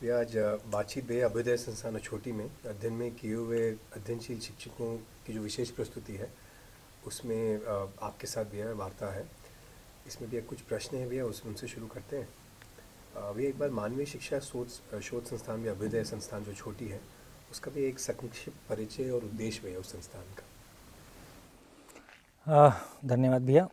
भैया आज बातचीत भैया अभ्युदय संस्थान छोटी में अध्ययन में किए हुए अध्ययनशील शिक्षकों की जो विशेष प्रस्तुति है उसमें आपके साथ भैया वार्ता है। इसमें भैया कुछ प्रश्न हैं भैया, उनसे शुरू करते हैं। भैया एक बार मानवीय शिक्षा शोध संस्थान में अभ्युदय संस्थान जो छोटी है उसका भी एक संक्षिप्त परिचय और उद्देश्य भैया उस संस्थान का। धन्यवाद भैया।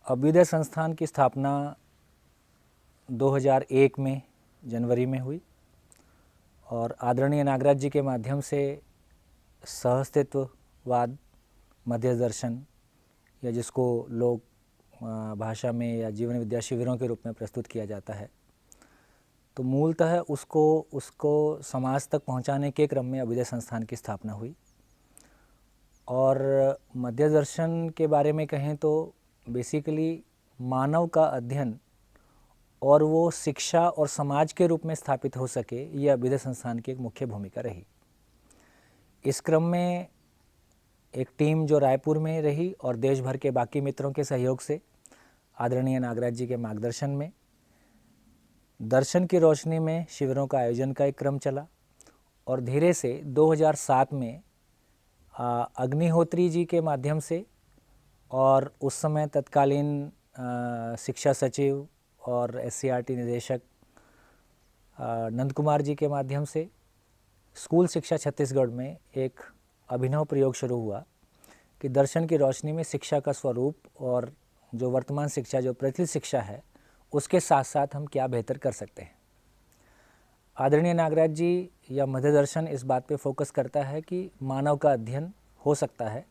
अभ्युदय संस्थान की स्थापना 2001 में जनवरी में हुई और आदरणीय नागराज जी के माध्यम से सहअस्तित्ववाद, मध्य दर्शन या जिसको लोग भाषा में या जीवन विद्या शिविरों के रूप में प्रस्तुत किया जाता है, तो मूलतः उसको समाज तक पहुंचाने के क्रम में अभ्युदय संस्थान की स्थापना हुई। और मध्य दर्शन के बारे में कहें तो बेसिकली मानव का अध्ययन और वो शिक्षा और समाज के रूप में स्थापित हो सके, ये अभ्युदय संस्थान की एक मुख्य भूमिका रही। इस क्रम में एक टीम जो रायपुर में रही और देश भर के बाकी मित्रों के सहयोग से आदरणीय नागराज जी के मार्गदर्शन में दर्शन की रोशनी में शिविरों का आयोजन का एक क्रम चला और धीरे से 2007 में अग्निहोत्री जी के माध्यम से और उस समय तत्कालीन शिक्षा सचिव और SCRT निदेशक नंद कुमार जी के माध्यम से स्कूल शिक्षा छत्तीसगढ़ में एक अभिनव प्रयोग शुरू हुआ कि दर्शन की रोशनी में शिक्षा का स्वरूप और जो वर्तमान शिक्षा, जो प्रचलित शिक्षा है, उसके साथ साथ हम क्या बेहतर कर सकते हैं। आदरणीय नागराज जी या मध्य दर्शन इस बात पे फोकस करता है कि मानव का अध्ययन हो सकता है।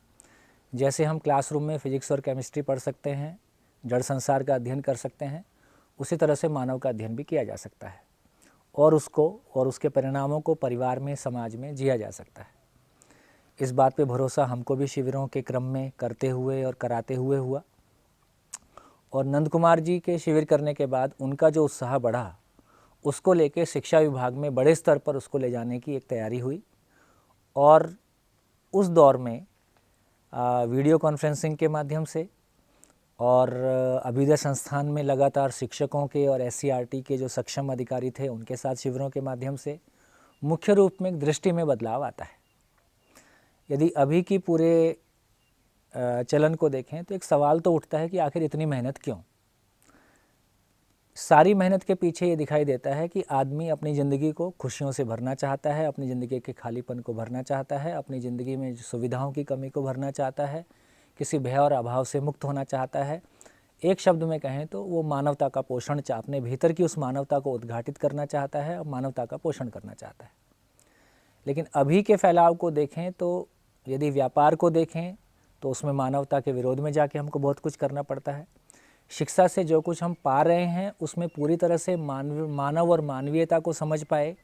जैसे हम क्लासरूम में फिजिक्स और केमिस्ट्री पढ़ सकते हैं, जड़ संसार का अध्ययन कर सकते हैं, उसी तरह से मानव का अध्ययन भी किया जा सकता है और उसको और उसके परिणामों को परिवार में, समाज में जिया जा सकता है। इस बात पे भरोसा हमको भी शिविरों के क्रम में करते हुए और कराते हुए हुआ और नंद कुमार जी के शिविर करने के बाद उनका जो उत्साह बढ़ा, उसको लेके शिक्षा विभाग में बड़े स्तर पर उसको ले जाने की एक तैयारी हुई और उस दौर में वीडियो कॉन्फ्रेंसिंग के माध्यम से और अभ्युदय संस्थान में लगातार शिक्षकों के और SCRT के जो सक्षम अधिकारी थे उनके साथ शिविरों के माध्यम से मुख्य रूप में दृष्टि में बदलाव आता है। यदि अभी की पूरे चलन को देखें तो एक सवाल तो उठता है कि आखिर इतनी मेहनत क्यों। सारी मेहनत के पीछे ये दिखाई देता है कि आदमी अपनी ज़िंदगी को खुशियों से भरना चाहता है, अपनी ज़िंदगी के खालीपन को भरना चाहता है, अपनी ज़िंदगी में सुविधाओं की कमी को भरना चाहता है, किसी भय और अभाव से मुक्त होना चाहता है। एक शब्द में कहें तो वो मानवता का पोषण अपने भीतर की उस मानवता को उद्घाटित करना चाहता है और मानवता का पोषण करना चाहता है। लेकिन अभी के फैलाव को देखें तो यदि व्यापार को देखें तो उसमें मानवता के विरोध में जाके हमको बहुत कुछ करना पड़ता है। शिक्षा से जो कुछ हम पा रहे हैं उसमें पूरी तरह से मानव और मानवीयता को समझ पाए,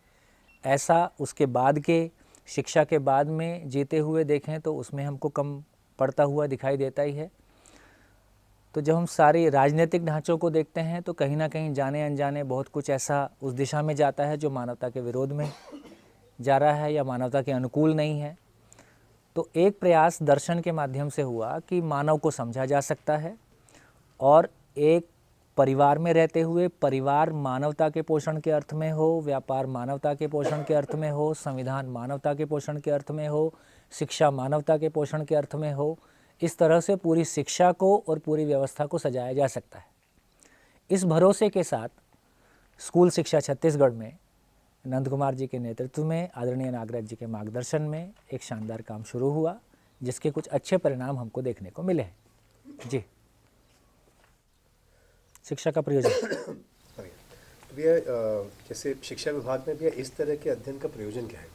ऐसा उसके बाद के शिक्षा के बाद में जीते हुए देखें तो उसमें हमको कम पड़ता हुआ दिखाई देता ही है। तो जब हम सारी राजनीतिक ढांचों को देखते हैं तो कहीं ना कहीं जाने अनजाने बहुत कुछ ऐसा उस दिशा में जाता है जो मानवता के विरोध में जा रहा है या मानवता के अनुकूल नहीं है। तो एक प्रयास दर्शन के माध्यम से हुआ कि मानव को समझा जा सकता है और एक परिवार में रहते हुए परिवार मानवता के पोषण के अर्थ में हो, व्यापार मानवता के पोषण के अर्थ में हो, संविधान मानवता के पोषण के अर्थ में हो, शिक्षा मानवता के पोषण के अर्थ में हो, इस तरह से पूरी शिक्षा को और पूरी व्यवस्था को सजाया जा सकता है। इस भरोसे के साथ स्कूल शिक्षा छत्तीसगढ़ में नंद कुमार जी के नेतृत्व में आदरणीय नागराज जी के मार्गदर्शन में एक शानदार काम शुरू हुआ जिसके कुछ अच्छे परिणाम हमको देखने को मिले हैं। जी, शिक्षा का प्रयोजन भैया जैसे शिक्षा विभाग में भैया इस तरह के अध्ययन का प्रयोजन क्या है?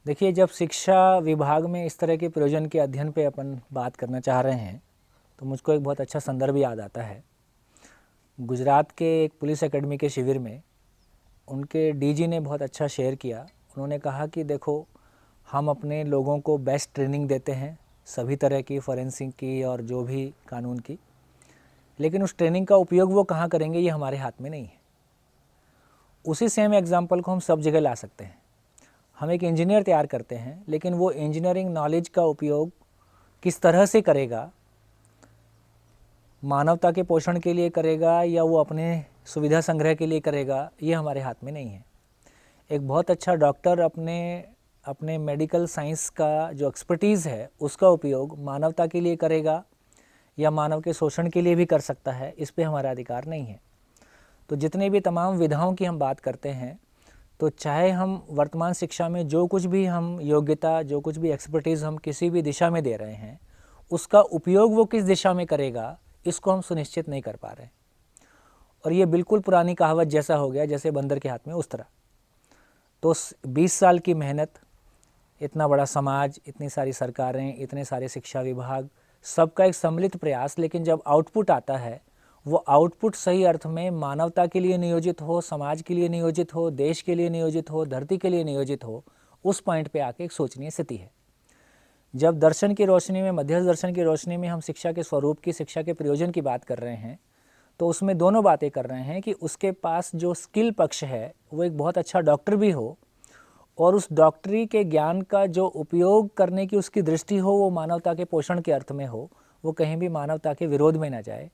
देखिए, जब शिक्षा विभाग में इस तरह के प्रयोजन के अध्ययन पे अपन बात करना चाह रहे हैं तो मुझको एक बहुत अच्छा संदर्भ याद आता है। गुजरात के एक पुलिस एकेडमी के शिविर में उनके DG ने बहुत अच्छा शेयर किया। उन्होंने कहा कि देखो, हम अपने लोगों को बेस्ट ट्रेनिंग देते हैं सभी तरह की, फॉरेंसिक की और जो भी कानून की, लेकिन उस ट्रेनिंग का उपयोग वो कहाँ करेंगे ये हमारे हाथ में नहीं है। उसी सेम एग्जाम्पल को हम सब जगह ला सकते हैं। हम एक इंजीनियर तैयार करते हैं लेकिन वो इंजीनियरिंग नॉलेज का उपयोग किस तरह से करेगा मानवता के पोषण के लिए करेगा या वो अपने सुविधा संग्रह के लिए करेगा, ये हमारे हाथ में नहीं है। एक बहुत अच्छा डॉक्टर अपने मेडिकल साइंस का जो एक्सपर्टीज़ है उसका उपयोग मानवता के लिए करेगा या मानव के शोषण के लिए भी कर सकता है, इस पे हमारा अधिकार नहीं है। तो जितने भी तमाम विधाओं की हम बात करते हैं, तो चाहे हम वर्तमान शिक्षा में जो कुछ भी हम योग्यता, जो कुछ भी एक्सपर्टीज़ हम किसी भी दिशा में दे रहे हैं, उसका उपयोग वो किस दिशा में करेगा, इसको हम सुनिश्चित नहीं कर पा रहे। और ये बिल्कुल पुरानी कहावत जैसा हो गया, जैसे बंदर के हाथ में उस्तरा। तो 20 साल की मेहनत, इतना बड़ा समाज, इतनी सारी सरकारें, इतने सारे शिक्षा विभाग, सबका एक सम्मिलित प्रयास, लेकिन जब आउटपुट आता है, वो आउटपुट सही अर्थ में मानवता के लिए नियोजित हो, समाज के लिए नियोजित हो, देश के लिए नियोजित हो, धरती के लिए नियोजित हो, उस पॉइंट पे आके एक सोचनीय स्थिति है। जब दर्शन की रोशनी में, मध्यस्थ दर्शन की रोशनी में हम शिक्षा के स्वरूप की, शिक्षा के प्रयोजन की बात कर रहे हैं, तो उसमें दोनों बातें कर रहे हैं कि उसके पास जो स्किल पक्ष है वो एक बहुत अच्छा डॉक्टर भी हो, और उस डॉक्टरी के ज्ञान का जो उपयोग करने की उसकी दृष्टि हो वो मानवता के पोषण के अर्थ में हो, वो कहीं भी मानवता के विरोध में ना जाए।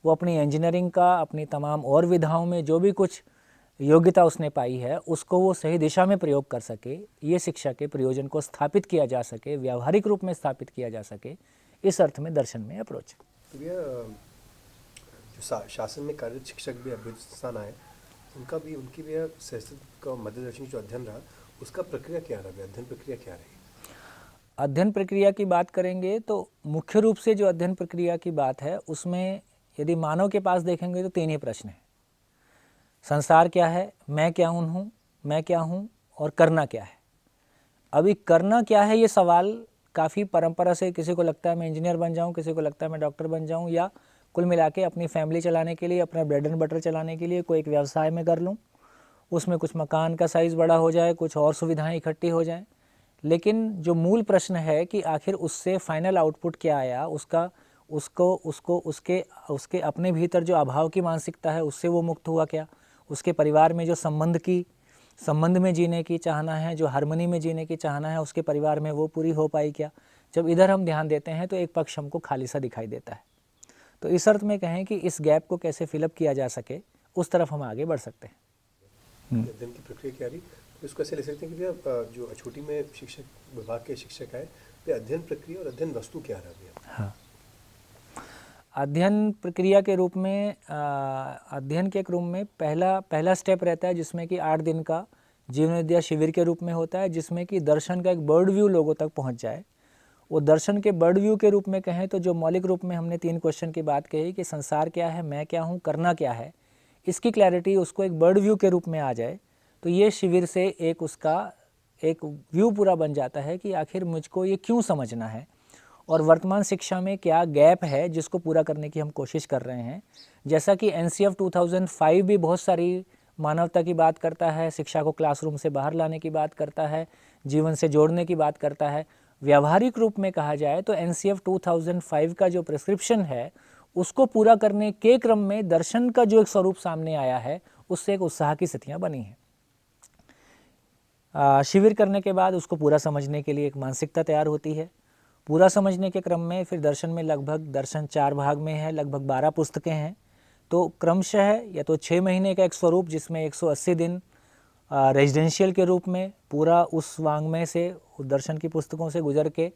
वो अपनी इंजीनियरिंग का, अपनी तमाम और विधाओं में जो भी कुछ योग्यता उसने पाई है उसको वो सही दिशा में प्रयोग कर सके, ये शिक्षा के प्रयोजन को स्थापित किया जा सके, व्यावहारिक रूप में स्थापित किया जा सके, इस अर्थ में दर्शन में अप्रोच। तो भैया जो शासन में कार्यरत शिक्षक भी अभ्युदय संस्थान आए, उनकी भी सहस्त्र का मध्यदर्शन जो अध्ययन रहा, उसका प्रक्रिया क्या रहा, अध्ययन प्रक्रिया क्या रही? अध्ययन प्रक्रिया की बात करेंगे तो मुख्य रूप से जो अध्ययन प्रक्रिया की बात है उसमें यदि मानव के पास देखेंगे तो 3 ही प्रश्न हैं। संसार क्या है, मैं क्या हूँ, मैं क्या हूँ, और करना क्या है। अभी करना क्या है ये सवाल काफ़ी परंपरा से, किसी को लगता है मैं इंजीनियर बन जाऊँ, किसी को लगता है मैं डॉक्टर बन जाऊँ, या कुल मिला के अपनी फैमिली चलाने के लिए, अपना ब्रेड एंड बटर चलाने के लिए कोई एक व्यवसाय में कर लूँ, उसमें कुछ मकान का साइज़ बड़ा हो जाए, कुछ और सुविधाएं इकट्ठी हो जाएं। लेकिन जो मूल प्रश्न है कि आखिर उससे फाइनल आउटपुट क्या आया, उसके अपने भीतर जो अभाव की मानसिकता है उससे वो मुक्त हुआ क्या, उसके परिवार में जो संबंध में जीने की चाहना है, जो हार्मनी में जीने की चाहना है, उसके परिवार में वो पूरी हो पाई क्या। जब इधर हम ध्यान देते हैं तो एक पक्ष हमको खाली सा दिखाई देता है। तो इस अर्थ में कहें कि इस गैप को कैसे फिलअप किया जा सके, उस तरफ हम आगे बढ़ सकते हैं। अध्ययन की प्रक्रिया क्या रही, तो इसको ऐसे ले सकते हैं कि भैया जो अछूटी में शिक्षक विभाग के शिक्षक आए, तो अध्ययन प्रक्रिया और अध्ययन वस्तु क्या रहा भैया? हाँ, अध्ययन प्रक्रिया के रूप में, अध्ययन के क्रम में पहला स्टेप रहता है जिसमें कि 8 दिन का जीवन विद्या शिविर के रूप में होता है, जिसमें कि दर्शन का एक बर्ड व्यू लोगों तक पहुंच जाए। वो दर्शन के बर्ड व्यू के रूप में कहें तो जो मौलिक रूप में हमने 3 क्वेश्चन की बात कही कि संसार क्या है, मैं क्या हूँ, करना क्या है, इसकी क्लैरिटी उसको एक बर्ड व्यू के रूप में आ जाए, तो ये शिविर से एक व्यू पूरा बन जाता है कि आखिर मुझको ये क्यों समझना है और वर्तमान शिक्षा में क्या गैप है जिसको पूरा करने की हम कोशिश कर रहे हैं। जैसा कि NCF 2005 भी बहुत सारी मानवता की बात करता है, शिक्षा को क्लासरूम से बाहर लाने की बात करता है, जीवन से जोड़ने की बात करता है। व्यावहारिक रूप में कहा जाए तो NCF 2005 का जो प्रिस्क्रिप्शन है उसको पूरा करने के क्रम में दर्शन का जो एक स्वरूप सामने आया है उससे एक उत्साह की स्थितियाँ बनी हैं। शिविर करने के बाद उसको पूरा समझने के लिए एक मानसिकता तैयार होती है। पूरा समझने के क्रम में फिर दर्शन में दर्शन 4 भाग में है, लगभग 12 पुस्तकें हैं। तो क्रमशः या तो 6 महीने का एक स्वरूप जिसमें 180 दिन रेजिडेंशियल के रूप में पूरा उस वांग्मय से, दर्शन की पुस्तकों से गुजर के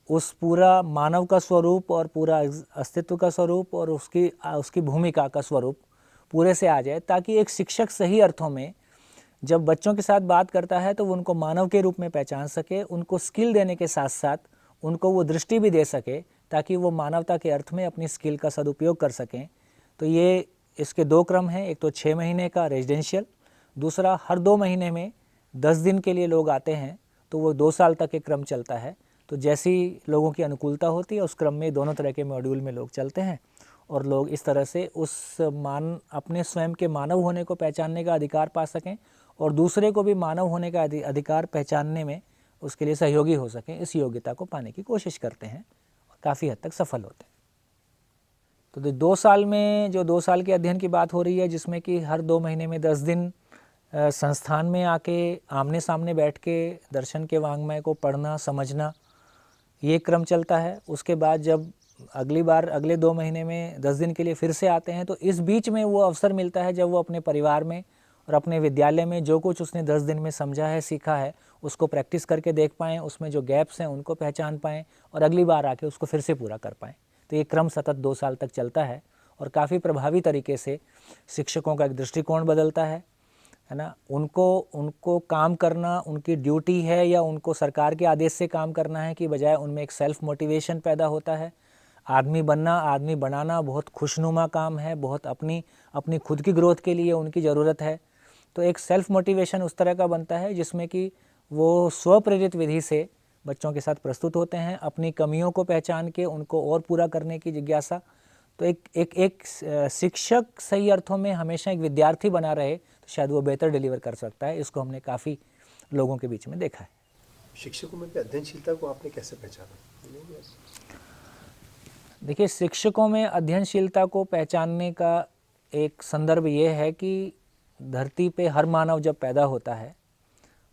उस पूरा मानव का स्वरूप और पूरा अस्तित्व का स्वरूप और उसकी भूमिका का स्वरूप पूरे से आ जाए, ताकि एक शिक्षक सही अर्थों में जब बच्चों के साथ बात करता है तो वो उनको मानव के रूप में पहचान सके, उनको स्किल देने के साथ साथ उनको वो दृष्टि भी दे सके ताकि वो मानवता के अर्थ में अपनी स्किल का सदुपयोग कर सकें। तो ये इसके 2 क्रम हैं, एक तो 6 महीने का रेजिडेंशियल, दूसरा हर 2 महीने में 10 दिन के लिए लोग आते हैं, तो वो 2 साल तक एक क्रम चलता है। तो जैसी लोगों की अनुकूलता होती है उस क्रम में दोनों तरह के मॉड्यूल में लोग चलते हैं और लोग इस तरह से अपने स्वयं के मानव होने को पहचानने का अधिकार पा सकें और दूसरे को भी मानव होने का अधिकार पहचानने में उसके लिए सहयोगी हो सकें, इस योग्यता को पाने की कोशिश करते हैं और काफ़ी हद तक सफल होते हैं। तो 2 साल में जो 2 साल के अध्ययन की बात हो रही है, जिसमें कि हर 2 महीने में 10 दिन संस्थान में आके आमने सामने बैठ के दर्शन के वांग्मय को पढ़ना समझना, ये क्रम चलता है। उसके बाद जब अगली बार अगले 2 महीने में 10 दिन के लिए फिर से आते हैं, तो इस बीच में वो अवसर मिलता है जब वो अपने परिवार में और अपने विद्यालय में जो कुछ उसने 10 दिन में समझा है, सीखा है, उसको प्रैक्टिस करके देख पाएँ, उसमें जो गैप्स हैं उनको पहचान पाएँ और अगली बार आके उसको फिर से पूरा कर पाएँ। तो ये क्रम सतत 2 साल तक चलता है और काफ़ी प्रभावी तरीके से शिक्षकों का एक दृष्टिकोण बदलता है ना। उनको काम करना उनकी ड्यूटी है या उनको सरकार के आदेश से काम करना है कि बजाय उनमें एक सेल्फ मोटिवेशन पैदा होता है। आदमी बनना, आदमी बनाना बहुत खुशनुमा काम है, बहुत अपनी खुद की ग्रोथ के लिए उनकी ज़रूरत है। तो एक सेल्फ मोटिवेशन उस तरह का बनता है जिसमें कि वो स्वप्रेरित विधि से बच्चों के साथ प्रस्तुत होते हैं, अपनी कमियों को पहचान के उनको और पूरा करने की जिज्ञासा। तो एक शिक्षक सही अर्थों में हमेशा एक विद्यार्थी बना रहे तो शायद वो बेहतर डिलीवर कर सकता है। इसको हमने काफ़ी लोगों के बीच में देखा है। शिक्षकों में अध्ययनशीलता को आपने कैसे पहचाना? देखिए, शिक्षकों में अध्ययनशीलता को पहचानने का एक संदर्भ ये है कि धरती पे हर मानव जब पैदा होता है,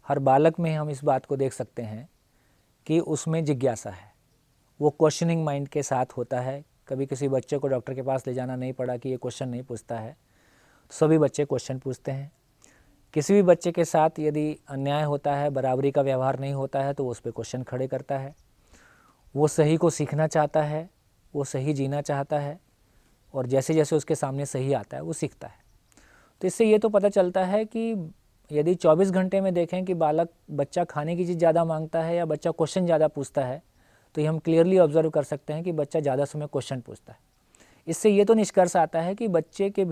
हर बालक में हम इस बात को देख सकते हैं कि उसमें जिज्ञासा है, वो क्वेश्चनिंग माइंड के साथ होता है। कभी किसी बच्चे को डॉक्टर के पास ले जाना नहीं पड़ा कि ये क्वेश्चन नहीं पूछता है, सभी बच्चे क्वेश्चन पूछते हैं। किसी भी बच्चे के साथ यदि अन्याय होता है, बराबरी का व्यवहार नहीं होता है, तो वो उस पर क्वेश्चन खड़े करता है। वो सही को सीखना चाहता है, वो सही जीना चाहता है और जैसे जैसे उसके सामने सही आता है वो सीखता है। तो इससे ये तो पता चलता है कि यदि 24 घंटे में देखें कि बच्चा खाने की चीज़ ज़्यादा मांगता है या बच्चा क्वेश्चन ज़्यादा पूछता है, तो ये हम क्लियरली ऑब्जर्व कर सकते हैं कि बच्चा ज़्यादा समय क्वेश्चन पूछता है। इससे ये तो निष्कर्ष आता है कि बच्चे के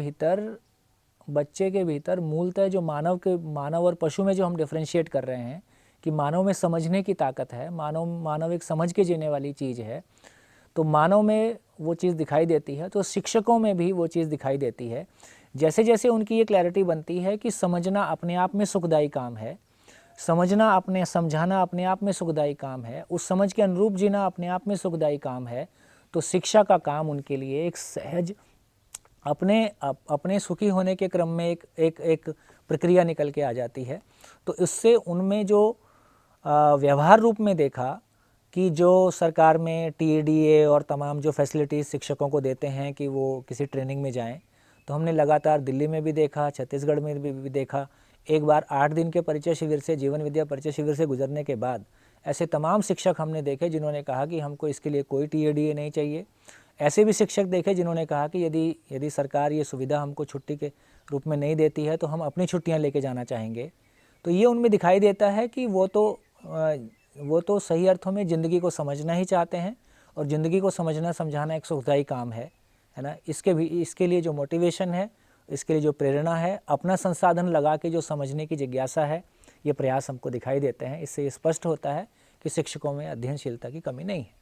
भीतर मूलतः जो मानव और पशु में जो हम डिफरेंशिएट कर रहे हैं कि मानव में समझने की ताकत है, मानव एक समझ के जीने वाली चीज़ है, तो मानव में वो चीज़ दिखाई देती है, तो शिक्षकों में भी वो चीज़ दिखाई देती है। जैसे जैसे उनकी ये क्लैरिटी बनती है कि समझना अपने आप में सुखदायी काम है, समझाना अपने आप में सुखदायी काम है, उस समझ के अनुरूप जीना अपने आप में सुखदायी काम है, तो शिक्षा का काम उनके लिए एक सहज अपने सुखी होने के क्रम में एक प्रक्रिया निकल के आ जाती है। तो इससे उनमें जो व्यवहार रूप में देखा कि जो सरकार में TADA और तमाम जो फैसिलिटीज़ शिक्षकों को देते हैं कि वो किसी ट्रेनिंग में जाएं, तो हमने लगातार दिल्ली में भी देखा, छत्तीसगढ़ में भी देखा। एक बार 8 दिन के परिचय शिविर से, जीवन विद्या परिचय शिविर से गुजरने के बाद ऐसे तमाम शिक्षक हमने देखे जिन्होंने कहा कि हमको इसके लिए कोई TADA नहीं चाहिए। ऐसे भी शिक्षक देखे जिन्होंने कहा कि यदि सरकार ये सुविधा हमको छुट्टी के रूप में नहीं देती है तो हम अपनी छुट्टियां लेके जाना चाहेंगे। तो ये उनमें दिखाई देता है कि वो तो सही अर्थों में ज़िंदगी को समझना ही चाहते हैं और ज़िंदगी को समझना समझाना एक सुखदायी काम है ना। इसके लिए जो मोटिवेशन है, इसके लिए जो प्रेरणा है, अपना संसाधन लगा के जो समझने की जिज्ञासा है, ये प्रयास हमको दिखाई देते हैं। इससे ये स्पष्ट होता है कि शिक्षकों में अध्ययनशीलता की कमी नहीं है।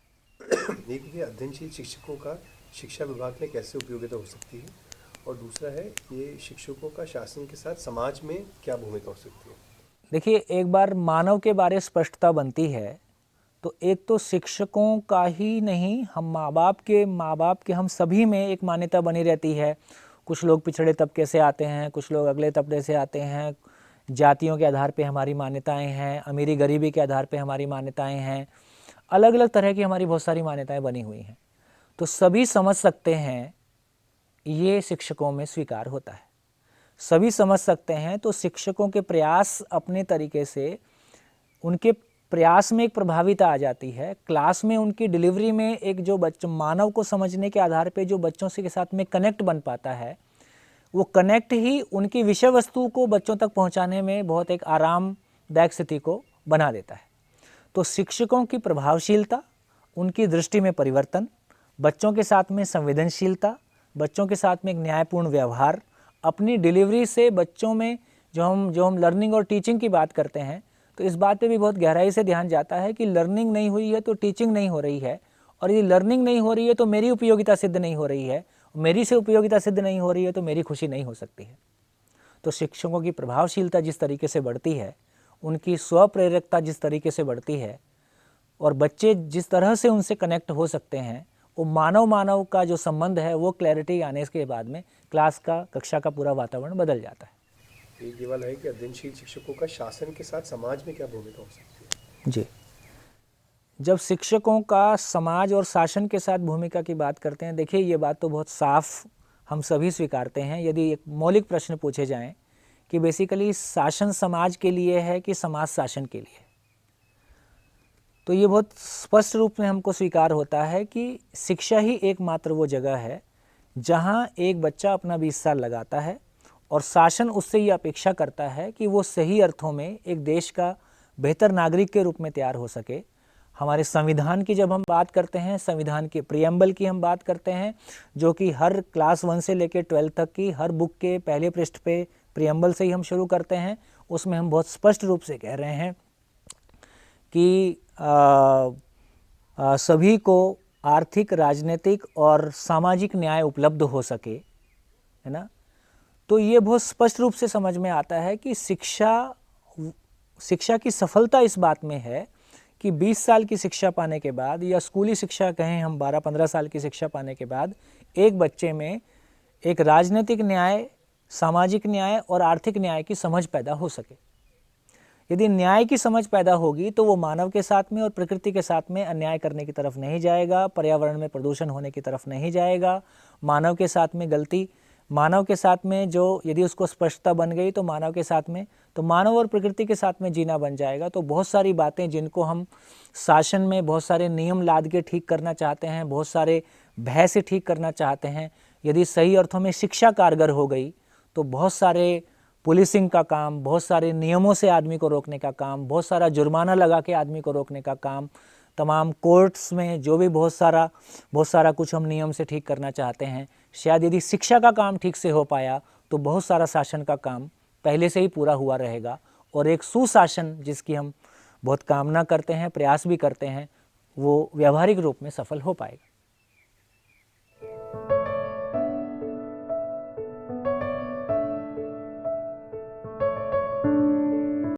देखिए, अध्ययनशील शिक्षकों का शिक्षा विभाग में कैसे उपयोगिता हो सकती है, और दूसरा है ये शिक्षकों का शासन के साथ समाज में क्या भूमिका हो सकती है? देखिए, एक बार मानव के बारे स्पष्टता बनती है तो एक तो शिक्षकों का ही नहीं, हम माँ बाप के हम सभी में एक मान्यता बनी रहती है। कुछ लोग पिछड़े तबके से आते हैं, कुछ लोग अगले तबके से आते हैं, जातियों के आधार पे हमारी मान्यताएं हैं, अमीरी गरीबी के आधार पे हमारी मान्यताएं हैं, अलग अलग तरह की हमारी बहुत सारी मान्यताएं बनी हुई हैं। तो सभी समझ सकते हैं ये शिक्षकों में स्वीकार होता है, सभी समझ सकते हैं। तो शिक्षकों के प्रयास अपने तरीके से, उनके प्रयास में एक प्रभाविता आ जाती है। क्लास में उनकी डिलीवरी में एक जो मानव को समझने के आधार पे जो बच्चों से के साथ में कनेक्ट बन पाता है, वो कनेक्ट ही उनकी विषय वस्तु को बच्चों तक पहुंचाने में बहुत एक आरामदायक स्थिति को बना देता है। तो शिक्षकों की प्रभावशीलता, उनकी दृष्टि में परिवर्तन, बच्चों के साथ में संवेदनशीलता, बच्चों के साथ में एक न्यायपूर्ण व्यवहार, अपनी डिलीवरी से बच्चों में जो हम लर्निंग और टीचिंग की बात करते हैं, तो इस बात पे भी बहुत गहराई से ध्यान जाता है कि लर्निंग नहीं हुई है तो टीचिंग नहीं हो रही है, और यदि लर्निंग नहीं हो रही है तो मेरी उपयोगिता सिद्ध नहीं हो रही है, मेरी से उपयोगिता सिद्ध नहीं हो रही है तो मेरी खुशी नहीं हो सकती है। तो शिक्षकों की प्रभावशीलता जिस तरीके से बढ़ती है, उनकी स्वप्रेरकता जिस तरीके से बढ़ती है, और बच्चे जिस तरह से उनसे कनेक्ट हो सकते हैं, वो मानव का जो संबंध है वो क्लैरिटी आने के बाद में कक्षा का पूरा वातावरण बदल जाता है। एक ये वाला है कि अध्ययनशील शिक्षकों का शासन के साथ समाज में क्या भूमिका हो सकती है? जी, जब शिक्षकों का समाज और शासन के साथ भूमिका की बात करते हैं, देखिए ये बात तो बहुत साफ हम सभी स्वीकारते हैं। यदि एक मौलिक प्रश्न पूछे जाएं कि बेसिकली शासन समाज के लिए है कि समाज शासन के लिए, तो ये बहुत स्पष्ट रूप में हमको स्वीकार होता है कि शिक्षा ही एकमात्र वो जगह है जहाँ एक बच्चा अपना 20 साल लगाता है और शासन उससे ये अपेक्षा करता है कि वो सही अर्थों में एक देश का बेहतर नागरिक के रूप में तैयार हो सके। हमारे संविधान की जब हम बात करते हैं, संविधान के प्रियम्बल की हम बात करते हैं, जो कि हर क्लास 1 से लेकर 12 तक की हर बुक के पहले पृष्ठ पे प्रियम्बल से ही हम शुरू करते हैं, उसमें हम बहुत स्पष्ट रूप से कह रहे हैं कि सभी को आर्थिक, राजनीतिक और सामाजिक न्याय उपलब्ध हो सके, है ना। तो ये बहुत स्पष्ट रूप से समझ में आता है कि शिक्षा की सफलता इस बात में है कि 20 साल की शिक्षा पाने के बाद, या स्कूली शिक्षा कहें हम 12-15 साल की शिक्षा पाने के बाद, एक बच्चे में एक राजनीतिक न्याय, सामाजिक न्याय और आर्थिक न्याय की समझ पैदा हो सके। यदि न्याय की समझ पैदा होगी तो वो मानव के साथ में और प्रकृति के साथ में अन्याय करने की तरफ नहीं जाएगा, पर्यावरण में प्रदूषण होने की तरफ नहीं जाएगा, मानव के साथ में गलती, मानव के साथ में जो यदि उसको स्पष्टता बन गई तो मानव के साथ में, तो मानव और प्रकृति के साथ में जीना बन जाएगा। तो बहुत सारी बातें जिनको हम शासन में बहुत सारे नियम लाद के ठीक करना चाहते हैं, बहुत सारे भय से ठीक करना चाहते हैं, यदि सही अर्थों में शिक्षा कारगर हो गई तो बहुत सारे पुलिसिंग का काम, बहुत सारे नियमों से आदमी को रोकने का काम, बहुत सारा जुर्माना लगा के आदमी को रोकने का काम, तमाम कोर्ट्स में जो भी बहुत सारा कुछ हम नियम से ठीक करना चाहते हैं, शायद यदि शिक्षा का काम ठीक से हो पाया तो बहुत सारा शासन का काम पहले से ही पूरा हुआ रहेगा और एक सुशासन जिसकी हम बहुत कामना करते हैं, प्रयास भी करते हैं, वो व्यावहारिक रूप में सफल हो पाएगा।